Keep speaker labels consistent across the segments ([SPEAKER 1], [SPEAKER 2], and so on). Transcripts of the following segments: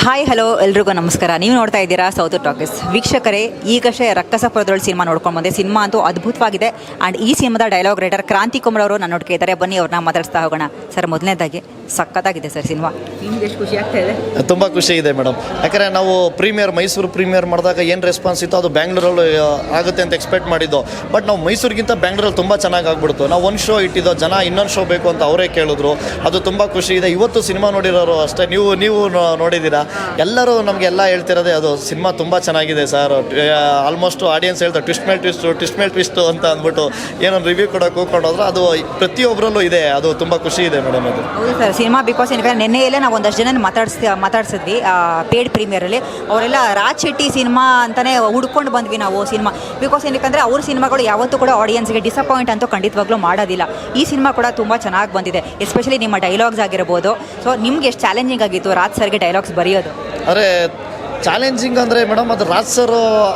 [SPEAKER 1] Hi hello ಎಲ್ರಿಗೂ ನಮಸ್ಕಾರ. ನೀವು ನೋಡ್ತಾ ಇದ್ದೀರಾ ಸೌತ್ ಟಾಕೀಸ್. ವೀಕ್ಷಕರೇ, ಈಗಷ್ಟೇ ರಕ್ಕಸಪುರದೊಳಗೆ ಸಿನಿಮಾ ನೋಡ್ಕೊಂಡು ಬಂದೆ. ಸಿನಿಮಾ ಅಂತೂ ಅದ್ಭುತವಾಗಿದೆ. ಆ್ಯಂಡ್ ಈ ಸಿನಿಮಾದ ಡೈಲಾಗ್ ರೈಟರ್ ಕ್ರಾಂತಿ ಕುಮಾರ್ ಅವರು ನನ್ನೊಟ್ಟಿಗೆ ಇದ್ದಾರೆ. ಬನ್ನಿ ಅವ್ರನ್ನ ಮಾತಾಡಿಸ್ತಾ ಹೋಗೋಣ. ಸರ್, ಮೊದಲನೇದಾಗಿ ಸಖತ್ತಾಗಿದೆ ಸರ್ ಸಿನಿಮಾ. ನಿಮ್ಗೆ ಎಷ್ಟು ಖುಷಿ ಆಗ್ತಾ ಇದೆ?
[SPEAKER 2] ತುಂಬ ಖುಷಿ ಇದೆ ಮೇಡಮ್. ಯಾಕಂದರೆ ನಾವು ಮೈಸೂರು ಪ್ರೀಮಿಯರ್ ಮಾಡಿದಾಗ ಏನು ರೆಸ್ಪಾನ್ಸ್ ಇತ್ತು ಅದು ಬ್ಯಾಂಗ್ಳೂರಲ್ಲಿ ಆಗುತ್ತೆ ಅಂತ ಎಕ್ಸ್ಪೆಕ್ಟ್ ಮಾಡಿದ್ದು. ಬಟ್ ನಾವು ಮೈಸೂರಿಗಿಂತ ಬ್ಯಾಂಗ್ಳೂರಲ್ಲಿ ತುಂಬ ಚೆನ್ನಾಗಿ ಆಗ್ಬಿಡ್ತು. ನಾವು ಒಂದು ಶೋ ಇಟ್ಟಿದ್ದೋ, ಜನ ಇನ್ನೊಂದು ಶೋ ಬೇಕು ಅಂತ ಅವರೇ ಕೇಳಿದ್ರು. ಅದು ತುಂಬ ಖುಷಿ ಇದೆ. ಇವತ್ತು ಸಿನಿಮಾ ನೋಡಿರೋರು ಅಷ್ಟೇ, ನೀವು ನೋಡಿದ್ದೀರಾ. ಎಲ್ಲರೂ ನಮಗೆಲ್ಲ ಹೇಳ್ತಿರೋದೇ ಅದು ಸಿನಿಮಾ ತುಂಬ ಚೆನ್ನಾಗಿದೆ ಸರ್. ಆಲ್ಮೋಸ್ಟ್ ಆಡಿಯನ್ಸ್ ಹೇಳ್ತಾರೆ ಟ್ವಿಸ್ಟ್ ಮೇಲೆ ಟ್ವಿಸ್ಟು ಅಂತ ಅಂದ್ಬಿಟ್ಟು ಏನೊಂದು ರಿವ್ಯೂ ಕೊಡೋಕೆ ಕೂತ್ಕೊಂಡೋದ್ರು. ಅದು ಪ್ರತಿಯೊಬ್ಬರಲ್ಲೂ ಇದೆ. ಅದು ತುಂಬ ಖುಷಿ ಇದೆ ಮೇಡಮ್. ಅದು
[SPEAKER 1] ಹೌದು ಸರ್. ಸಿನಿಮಾ ಬಿಕಾಸ್ ಏನಕ್ಕೆ ನೆನ್ನೆಯಲ್ಲೇ ನಾವು ಒಂದಷ್ಟು ಜನ ಮಾತಾಡ್ಸಿದ್ವಿ ಪೇಡ್ ಪ್ರೀಮಿಯರಲ್ಲಿ. ಅವರೆಲ್ಲ ರಾಜ್ ಶೆಟ್ಟಿ ಸಿನಿಮಾ ಅಂತಲೇ ಹುಡ್ಕೊಂಡು ಬಂದ್ವಿ ನಾವು ಸಿನಿಮಾ. ಬಿಕಾಸ್ ಏನಕ್ಕೆ ಅವ್ರ ಸಿನಿಮಾಗಳು ಯಾವತ್ತೂ ಕೂಡ ಆಡಿಯನ್ಸ್ಗೆ ಡಿಸಪಾಯಿಂಟ್ ಅಂತೂ ಖಂಡಿತವಾಗ್ಲೂ ಮಾಡೋದಿಲ್ಲ. ಈ ಸಿನಿಮಾ ಕೂಡ ತುಂಬ ಚೆನ್ನಾಗಿ ಬಂದಿದೆ. ಎಸ್ಪೆಷಲಿ ನಿಮ್ಮ ಡೈಲಾಗ್ಸ್ ಆಗಿರ್ಬೋದು. ಸೊ ನಿಮ್ಗೆ ಎಷ್ಟು ಚಾಲೆಂಜಿಂಗ್ ಆಗಿತ್ತು ರಾಜ್ ಸರ್ಗೆ ಡೈಲಾಗ್ಸ್ ಬರೆಯೋದು?
[SPEAKER 2] ಅರೆ ಚಾಲೆಂಜಿಂಗ್ ಅಂದರೆ ಮೇಡಮ್, ಅದು ರಾಜ್ ಸರ್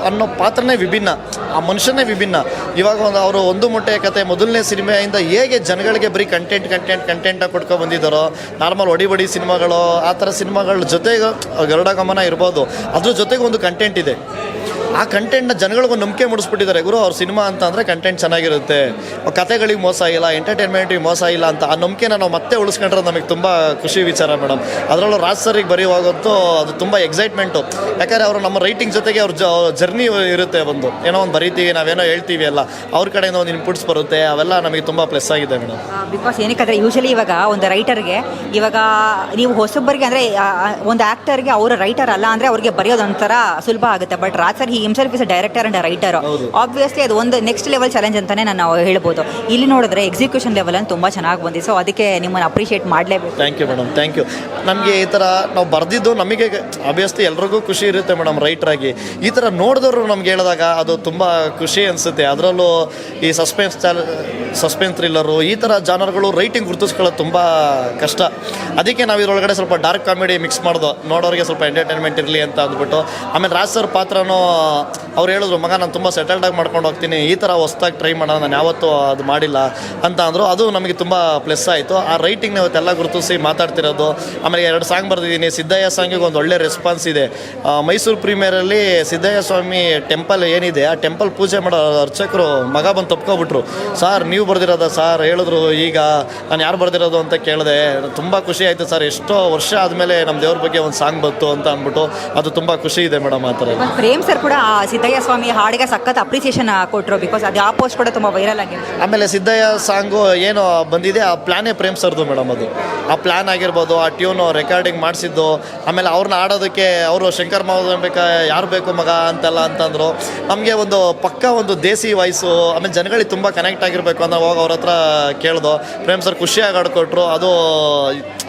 [SPEAKER 2] ಅನ್ನೋ ಪಾತ್ರನೇ ವಿಭಿನ್ನ, ಆ ಮನುಷ್ಯನೇ ವಿಭಿನ್ನ. ಇವಾಗ ಅವರು ಒಂದು ಮೊಟ್ಟೆಯ ಕತೆ ಮೊದಲನೇ ಸಿನಿಮೆಯಿಂದ ಹೇಗೆ ಜನಗಳಿಗೆ ಬರೀ ಕಂಟೆಂಟಾಗಿ ಕೊಡ್ಕೊಂಡು ಬಂದಿದ್ದಾರೋ, ನಾರ್ಮಲ್ ಒಡಿ ಸಿನಿಮಾಗಳು ಆ ಥರ ಸಿನಿಮಾಗಳ ಜೊತೆಗೆ ಗರುಡ ಗಮನ ಇರ್ಬೋದು, ಅದ್ರ ಜೊತೆಗೆ ಒಂದು ಕಂಟೆಂಟ್ ಇದೆ. ಆ ಕಂಟೆಂಟ್ನ ಜನಗಳಿಗೊಂದು ನಂಬಿಕೆ ಮೂಡಿಸ್ಬಿಟ್ಟಿದ್ದಾರೆ. ಗುರು ಅವ್ರ ಸಿನಿಮಾ ಅಂತ ಅಂದರೆ ಕಂಟೆಂಟ್ ಚೆನ್ನಾಗಿರುತ್ತೆ, ಕತೆಗಳಿಗೆ ಮೋಸ ಇಲ್ಲ, ಎಂಟರ್ಟೈನ್ಮೆಂಟಿಗೆ ಮೋಸ ಇಲ್ಲ ಅಂತ ಆ ನಂಬಿಕೆನ ನಾವು ಮತ್ತೆ ಉಳಿಸ್ಕೊಂಡ್ರೆ ನಮಗೆ ತುಂಬ ಖುಷಿ ವಿಚಾರ ಮೇಡಮ್. ಅದರಲ್ಲೂ ರಾಜ್ ಸರಿಗೆ ಬರೆಯುವಾಗಂತೂ ಅದು ತುಂಬ ಎಕ್ಸೈಟ್ಮೆಂಟು. ಯಾಕಂದರೆ ಅವರು ನಮ್ಮ ರೈಟಿಂಗ್ ಜೊತೆಗೆ ಅವ್ರ ಜರ್ನಿ ಇರುತ್ತೆ. ಏನೋ ಒಂದು ಬರೀತೀವಿ, ನಾವೇನೋ ಹೇಳ್ತೀವಿ ಅಲ್ಲ, ಅವ್ರ ಕಡೆಯಿಂದ ಒಂದು ಇನ್ಪುಟ್ಸ್ ಬರುತ್ತೆ. ಅವೆಲ್ಲ ನಮಗೆ ತುಂಬ ಪ್ಲಸ್ ಆಗಿದೆ ಮೇಡಮ್.
[SPEAKER 1] ಬಿಕಾಸ್ ಏನಕ್ಕೆ ಯೂಶಲಿ ಇವಾಗ ಒಂದು ರೈಟರ್ಗೆ, ಇವಾಗ ನೀವು ಹೊಸಬರಿಗೆ ಅಂದರೆ ಒಂದು ಆ್ಯಕ್ಟರ್ಗೆ ಅವರು ರೈಟರ್ ಅಲ್ಲ ಅಂದರೆ ಅವ್ರಿಗೆ ಬರೆಯೋದೊಂಥರ ಸುಲಭ ಆಗುತ್ತೆ. But Raj sir himself is a director and writer. Obviously ಅದು ಒಂದು ನೆಕ್ಸ್ಟ್ ಲೆವೆಲ್ ಚಾಲೆಂಜ್ ಅಂತಲೇ ನಾವು ಹೇಳ್ಬೋದು. ಇಲ್ಲಿ ನೋಡಿದ್ರೆ ಎಕ್ಸಿಕ್ಯೂಷನ್ ಲೆವೆಲ್ ಅಂತ ತುಂಬ ಚೆನ್ನಾಗಿ ಬಂದಿದೆ. ಸೊ ಅದಕ್ಕೆ ನಿಮ್ಮನ್ನು ಅಪ್ರಿಷಿಯೇಟ್ ಮಾಡಲೇಬೇಕು.
[SPEAKER 2] Thank you madam, thank you. ನಮಗೆ ಈ ಥರ ನಾವು ಬರೆದಿದ್ದು ನಮಗೆ ಆಬ್ವಿಯಸ್ಲಿ ಎಲ್ರಿಗೂ ಖುಷಿ ಇರುತ್ತೆ ಮೇಡಮ್. ರೈಟ್ರಾಗಿ ಈ ಥರ ನೋಡಿದವರು ನಮ್ಗೆ ಹೇಳಿದಾಗ ಅದು ತುಂಬ ಖುಷಿ ಅನಿಸುತ್ತೆ. ಅದರಲ್ಲೂ ಈ ಸಸ್ಪೆನ್ಸ್ ಥ್ರಿಲ್ಲರು ಈ ಥರ ಜಾನರ್ಗಳು ರೈಟಿಂಗ್ ಗುರುತಿಸ್ಕೊಳ್ಳೋದು ತುಂಬ ಕಷ್ಟ. ಅದಕ್ಕೆ ನಾವು ಇದರೊಳಗಡೆ ಸ್ವಲ್ಪ ಡಾರ್ಕ್ ಕಾಮಿಡಿ ಮಿಕ್ಸ್ ಮಾಡ್ದೋ, ನೋಡೋರಿಗೆ ಸ್ವಲ್ಪ ಎಂಟರ್ಟೈನ್ಮೆಂಟ್ ಇರಲಿ ಅಂತ ಅಂದ್ಬಿಟ್ಟು. ಆಮೇಲೆ ರಾಜ್ ಸರ್ ಪಾತ್ರನೂ ಅವ್ರು ಹೇಳಿದ್ರು, ಮಗ ನಾನು ತುಂಬ ಸೆಟಲ್ಡಾಗಿ ಮಾಡ್ಕೊಂಡು ಹೋಗ್ತೀನಿ, ಈ ಥರ ಹೊಸ್ದಾಗಿ ಟ್ರೈ ಮಾಡೋಣ, ನಾನು ಯಾವತ್ತೂ ಅದು ಮಾಡಿಲ್ಲ ಅಂತ ಅಂದರು. ಅದು ನಮಗೆ ತುಂಬ ಪ್ಲಸ್ ಆಯಿತು. ಆ ರೈಟಿಂಗ್ನ ಇವತ್ತೆಲ್ಲ ಗುರುತಿಸಿ ಮಾತಾಡ್ತಿರೋದು. ಆಮೇಲೆ 2 ಸಾಂಗ್ ಬರೆದಿದ್ದೀನಿ. ಸಿದ್ದಯ್ಯ ಸಾಂಗಿಗೆ ಒಂದು ಒಳ್ಳೆ ರೆಸ್ಪಾನ್ಸ್ ಇದೆ. ಮೈಸೂರು ಪ್ರೀಮಿಯರಲ್ಲಿ ಸಿದ್ದಯ್ಯ ಸ್ವಾಮಿ ಟೆಂಪಲ್ ಏನಿದೆ, ಆ ಟೆಂಪಲ್ ಪೂಜೆ ಮಾಡೋ ಅರ್ಚಕರು ಮಗ ಬಂದು ತಪ್ಕೊಬಿಟ್ರು. ಸಾರ್ ನೀವು ಬರ್ದಿರೋದ ಸಾರ್ ಹೇಳಿದ್ರು. ಈಗ ನಾನು ಯಾರು ಬರ್ದಿರೋದು ಅಂತ ಕೇಳಿದೆ. ತುಂಬ ಖುಷಿ ಆಯಿತು ಸರ್. ಎಷ್ಟೋ ವರ್ಷ ಆದಮೇಲೆ ನಮ್ಮ ದೇವ್ರ ಬಗ್ಗೆ ಒಂದು ಸಾಂಗ್ ಬಂತು ಅಂತ ಅಂದ್ಬಿಟ್ಟು ಅದು ತುಂಬ ಖುಷಿ ಇದೆ ಮೇಡಮ್. ಆ ಥರ
[SPEAKER 1] ಪ್ರೇಮ್ ಸರ್ ಕೂಡ ಸಿದ್ದಯ್ಯ ಸ್ವಾಮಿ ಹಾಡಿಗೆ ಸಖತ್ ಅಪ್ರಿಸಿಯೇಷನ್ ಕೊಟ್ಟರು. ಬಿಕಾಸ್ ಅದು ಆ ಪೋಸ್ಟ್ ಕೂಡ ತುಂಬ ವೈರಲ್ ಆಗಿದೆ.
[SPEAKER 2] ಆಮೇಲೆ ಸಿದ್ದಯ್ಯ ಸಾಂಗು ಏನು ಬಂದಿದೆ, ಆ ಪ್ಲ್ಯಾನೇ ಪ್ರೇಮ್ ಸರ್ದು ಮೇಡಮ್. ಅದು ಆ ಪ್ಲ್ಯಾನ್ ಆಗಿರ್ಬೋದು, ಆ ಟ್ಯೂನು ರೆಕಾರ್ಡಿಂಗ್ ಮಾಡಿಸಿದ್ದು. ಆಮೇಲೆ ಅವ್ರನ್ನ ಆಡೋದಕ್ಕೆ ಅವರು ಶಂಕರ್ ಮಾವ ಬೇಕಾ, ಯಾರು ಬೇಕು ಮಗ ಅಂತೆಲ್ಲ ಅಂತಂದರು. ನಮಗೆ ಒಂದು ಪಕ್ಕ ಒಂದು ದೇಸಿ ವಾಯ್ಸು. ಆಮೇಲೆ ಜನಗಳಿಗೆ ತುಂಬ ಕನೆಕ್ಟ್ ಆಗಿರಬೇಕು ಅಂತ ಹೋಗಿ ಅವ್ರ ಹತ್ರ ಕೇಳ್ದೋ. ಪ್ರೇಮ್ ಸರ್ ಖುಷಿಯಾಗಿ ಆಡ್ಕೊಟ್ರು. ಅದು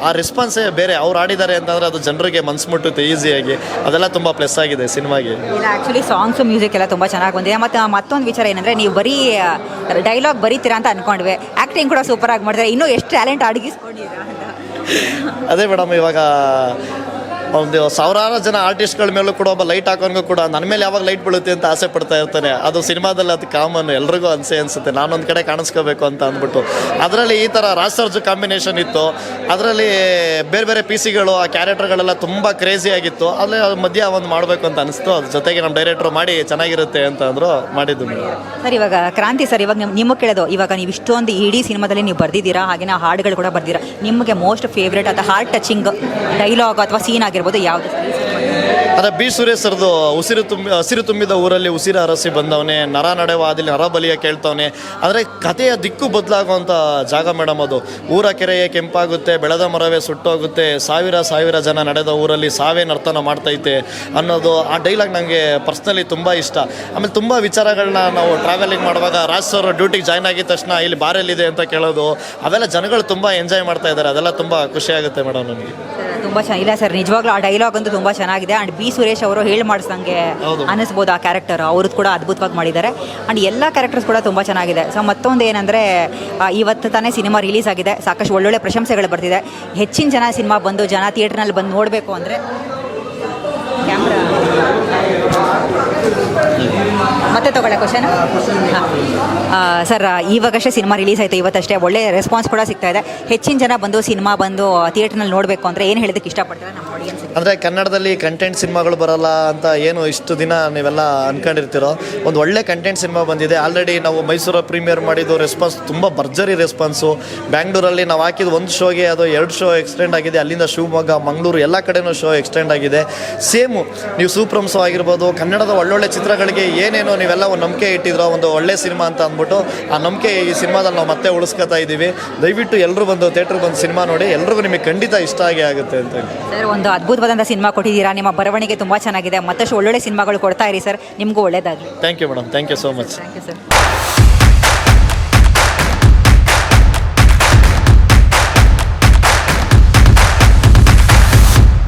[SPEAKER 2] ಆ ರೆಸ್ಪಾನ್ಸೇ ಬೇರೆ. ಅವ್ರು ಆಡಿದ್ದಾರೆ ಅಂತಂದರೆ ಅದು ಜನರಿಗೆ ಮನ್ಸು ಮುಟ್ಟುತ್ತೆ ಈಸಿಯಾಗಿ. ಅದೆಲ್ಲ ತುಂಬ ಪ್ಲಸ್ ಆಗಿದೆ ಸಿನಿಮಾಗೆ.
[SPEAKER 1] ಇಲ್ಲ, ಆ್ಯಕ್ಚುಲಿ ಸಾಂಗ್ಸು ಮ್ಯೂಸಿಕ್ ಎಲ್ಲ ತುಂಬ ಚೆನ್ನಾಗಿ ಬಂದಿದೆ. ಮತ್ತು ಮತ್ತೊಂದು ವಿಚಾರ ಏನಂದರೆ, ನೀವು ಬರೀ ಡೈಲಾಗ್ ಬರೀತೀರಾ ಅಂತ ಅಂದ್ಕೊಂಡ್ವಿ, ಆ್ಯಕ್ಟಿಂಗ್ ಕೂಡ ಸೂಪರಾಗಿ ಮಾಡ್ತಾರೆ. ಇನ್ನೂ ಎಷ್ಟು ಟ್ಯಾಲೆಂಟ್ ಅಡಗಿಸ್ಕೊಂಡಿದ್ದೀರಾ ಅಂತ.
[SPEAKER 2] ಅದೇ ಮೇಡಮ್, ಇವಾಗ ಒಂದು ಸಾವಿರಾರು ಜನ ಆರ್ಟಿಸ್ಟ್ಗಳ ಮೇಲೂ ಕೂಡ ಒಬ್ಬ ಲೈಟ್ ಹಾಕೋನ್ಗೂ ಕೂಡ ನನ್ನ ಮೇಲೆ ಯಾವಾಗ ಲೈಟ್ ಬೀಳುತ್ತೆ ಅಂತ ಆಸೆ ಪಡ್ತಾ ಇರ್ತಾನೆ. ಅದು ಸಿನಿಮಾದಲ್ಲಿ ಅದು ಕಾಮನ್, ಎಲ್ರಿಗೂ ಅನಿಸುತ್ತೆ ನಾನೊಂದು ಕಡೆ ಕಾಣಿಸ್ಕೋಬೇಕು ಅಂತ ಅಂದ್ಬಿಟ್ಟು. ಅದರಲ್ಲಿ ಈ ಥರ ರಾಜ್ ಸರ್ಜ್ ಕಾಂಬಿನೇಷನ್ ಇತ್ತು. ಅದರಲ್ಲಿ ಬೇರೆ ಪಿ ಸಿಗಳು, ಆ ಕ್ಯಾರೆಕ್ಟರ್ಗಳೆಲ್ಲ ತುಂಬ ಕ್ರೇಜಿ ಆಗಿತ್ತು. ಅಲ್ಲೇ ಮಧ್ಯ ಒಂದು ಮಾಡಬೇಕು ಅಂತ ಅನಿಸ್ತು. ಅದ್ರ ಜೊತೆಗೆ ನಮ್ಮ ಡೈರೆಕ್ಟ್ರು ಮಾಡಿ ಚೆನ್ನಾಗಿರುತ್ತೆ ಅಂತ ಅಂದರು, ಮಾಡಿದ್ದು.
[SPEAKER 1] ಸರ್, ಇವಾಗ ಕ್ರಾಂತಿ ಸರ್, ಇವಾಗ ನಿಮಗೆ ಕೇಳೋದು, ಇವಾಗ ನೀವು ಇಷ್ಟೊಂದು ಇಡೀ ಸಿನಿಮಾದಲ್ಲಿ ನೀವು ಬರ್ದಿದ್ದೀರಾ, ಹಾಗೆ ಹಾಡುಗಳು ಕೂಡ ಬರ್ದಿರಾ. ನಿಮಗೆ ಮೋಸ್ಟ್ ಫೇವ್ರೇಟ್ ಅಥವಾ ಹಾರ್ಟ್ ಟಚಿಂಗ್ ಡೈಲಾಗ್ ಅಥವಾ ಸೀನ್ ಆಗಿರ್ಬೋದು ಯಾವುದು?
[SPEAKER 2] ಅದೇ ಬಿ ಸುರೇಶ್ ಸರ್ದು ಹಸಿರು ತುಂಬಿದ ಊರಲ್ಲಿ ಉಸಿರ ಅರಸಿ ಬಂದವನೇ, ನರ ನಡೆವಾದಲ್ಲಿ ನರ ಬಲಿಯ ಕೇಳ್ತವನೆ. ಅಂದರೆ ಕಥೆಯ ದಿಕ್ಕು ಬದಲಾಗುವಂಥ ಜಾಗ ಮೇಡಮ್ ಅದು. ಊರ ಕೆರೆಯೇ ಕೆಂಪಾಗುತ್ತೆ, ಬೆಳೆದ ಮರವೇ ಸುಟ್ಟೋಗುತ್ತೆ, ಸಾವಿರ ಜನ ನಡೆದ ಊರಲ್ಲಿ ಸಾವೇ ನರ್ತನ ಮಾಡ್ತೈತೆ ಅನ್ನೋದು ಆ ಡೈಲಾಗ್ ನನಗೆ ಪರ್ಸ್ನಲಿ ತುಂಬ ಇಷ್ಟ. ಆಮೇಲೆ ತುಂಬ ವಿಚಾರಗಳನ್ನ ನಾವು ಟ್ರಾವೆಲಿಂಗ್ ಮಾಡುವಾಗ ರಾಜ್ ಸರ್ ಡ್ಯೂಟಿಗೆ ಜಾಯ್ನ್ ಆಗಿದ ತಕ್ಷಣ ಇಲ್ಲಿ ಬಾರಲ್ಲಿದೆ ಅಂತ ಕೇಳೋದು, ಅವೆಲ್ಲ ಜನಗಳು ತುಂಬ ಎಂಜಾಯ್ ಮಾಡ್ತಾ ಇದ್ದಾರೆ. ಅದೆಲ್ಲ ತುಂಬ ಖುಷಿಯಾಗುತ್ತೆ ಮೇಡಮ್ ನನಗೆ.
[SPEAKER 1] ತುಂಬ ಚೆನ್ನಾಗಿಲ್ಲ ಸರ್, ನಿಜವಾಗ್ಲೂ ಆ ಡೈಲಾಗ್ ಅಂತೂ ತುಂಬ ಚೆನ್ನಾಗಿದೆ. ಆ್ಯಂಡ್ ಬಿ ಸುರೇಶ್ ಅವರು ಹೇಳಿ ಮಾಡಿಸ್ದಂಗೆ ಅನ್ನಿಸ್ಬೋದು. ಆ ಕ್ಯಾರೆಕ್ಟರ್ ಅವ್ರದ್ದು ಕೂಡ ಅದ್ಭುತವಾಗಿ ಮಾಡಿದ್ದಾರೆ. ಆ್ಯಂಡ್ ಎಲ್ಲ ಕ್ಯಾರೆಕ್ಟರ್ಸ್ ಕೂಡ ತುಂಬ ಚೆನ್ನಾಗಿದೆ. ಸೊ ಮತ್ತೊಂದು ಏನಂದರೆ, ಇವತ್ತು ತಾನೇ ಸಿನಿಮಾ ರಿಲೀಸ್ ಆಗಿದೆ, ಸಾಕಷ್ಟು ಒಳ್ಳೊಳ್ಳೆ ಪ್ರಶಂಸೆಗಳು ಬರ್ತಿದೆ. ಹೆಚ್ಚಿನ ಜನ ಸಿನಿಮಾ ಬಂದು ಥಿಯೇಟ್ರ್ನಲ್ಲಿ ಬಂದು ನೋಡಬೇಕು ಅಂದರೆ ಕ್ಯಾಮ್ರಾ ಮತ್ತೆ ತಗೊಳ್ಳ ಕ್ವಶನ್ ಸರ್, ಇವಾಗಷ್ಟೇ ಸಿನಿಮಾ ರಿಲೀಸ್ ಆಯಿತು, ಇವತ್ತಷ್ಟೇ ಒಳ್ಳೆ ರೆಸ್ಪಾನ್ಸ್ ಕೂಡ ಸಿಗ್ತಾ ಇದೆ. ಹೆಚ್ಚಿನ ಜನ ಬಂದು ಸಿನಿಮಾ ಬಂದು ಥಿಯೇಟ್ರ್ನಲ್ಲಿ ನೋಡಬೇಕು ಅಂದರೆ ಏನು ಹೇಳೋದಕ್ಕೆ ಇಷ್ಟಪಡ್ತಾರೆ ನಮ್ಮ ಆಡಿಯನ್ಸ್?
[SPEAKER 2] ಅಂದರೆ ಕನ್ನಡದಲ್ಲಿ ಕಂಟೆಂಟ್ ಸಿನಿಮಾಗಳು ಬರಲ್ಲ ಅಂತ ಏನು ಇಷ್ಟು ದಿನ ನೀವೆಲ್ಲ ಅನ್ಕೊಂಡಿರ್ತೀರೋ, ಒಂದು ಒಳ್ಳೆ ಕಂಟೆಂಟ್ ಸಿನಿಮಾ ಬಂದಿದೆ. ಆಲ್ರೆಡಿ ನಾವು ಮೈಸೂರು ಪ್ರೀಮಿಯರ್ ಮಾಡಿದ್ದು ರೆಸ್ಪಾನ್ಸ್ ತುಂಬ ಭರ್ಜರಿ ರೆಸ್ಪಾನ್ಸು. ಬ್ಯಾಂಗ್ಳೂರಲ್ಲಿ ನಾವು ಹಾಕಿದ ಒಂದು ಶೋಗೆ ಅದು 2 ಶೋ ಎಕ್ಸ್ಟೆಂಡ್ ಆಗಿದೆ. ಅಲ್ಲಿಂದ ಶಿವಮೊಗ್ಗ, ಮಂಗಳೂರು ಎಲ್ಲ ಕಡೆನೂ ಶೋ ಎಕ್ಸ್ಟೆಂಡ್ ಆಗಿದೆ. ಸೇಮು ನೀವು ಸೂಪ್ರಮ್ ಶೋ ಆಗಿರ್ಬೋದು, ಕನ್ನಡದ ಒಳ್ಳೊಳ್ಳೆ ಚಿತ್ರಗಳಿಗೆ ಏನೇನೋ ನೀವೆಲ್ಲ ಒಂದು ನಂಬಿಕೆ ಇಟ್ಟಿದ್ರೋ ಒಂದು ಒಳ್ಳೆ ಸಿನಿಮಾ ಅಂತ ಅಂದ್ಬಿಟ್ಟು ಆ ನಂಬಿಕೆ ಈ ಸಿನಿಮಾದಲ್ಲಿ ನಾವು ಮತ್ತೆ ಉಳಿಸ್ಕೊತಾ ಇದ್ದೀವಿ. ದಯವಿಟ್ಟು ಎಲ್ಲರೂ ಬಂದು ಥಿಯೇಟ್ರಿಗೆ ಬಂದು ಸಿನಿಮಾ ನೋಡಿ, ಎಲ್ರಿಗೂ ನಿಮಗೆ ಖಂಡಿತ ಇಷ್ಟ ಆಗೇ ಆಗುತ್ತೆ ಅಂತ.
[SPEAKER 1] ಸರ್, ಒಂದು ಅದ್ಭುತವಾದಂಥ ಸಿನಿಮಾ ಕೊಟ್ಟಿದ್ದೀರಾ, ನಿಮ್ಮ ಬರವಣಿಗೆ ತುಂಬ ಚೆನ್ನಾಗಿದೆ. ಮತ್ತಷ್ಟು ಒಳ್ಳೊಳ್ಳೆ ಸಿನಿಮಾಗಳು ಕೊಡ್ತಾ ಇರಿ ಸರ್, ನಿಮಗೂ ಒಳ್ಳೇದಾಗಲಿ.
[SPEAKER 2] Thank you madam, thank you so much.
[SPEAKER 1] Thank you sir.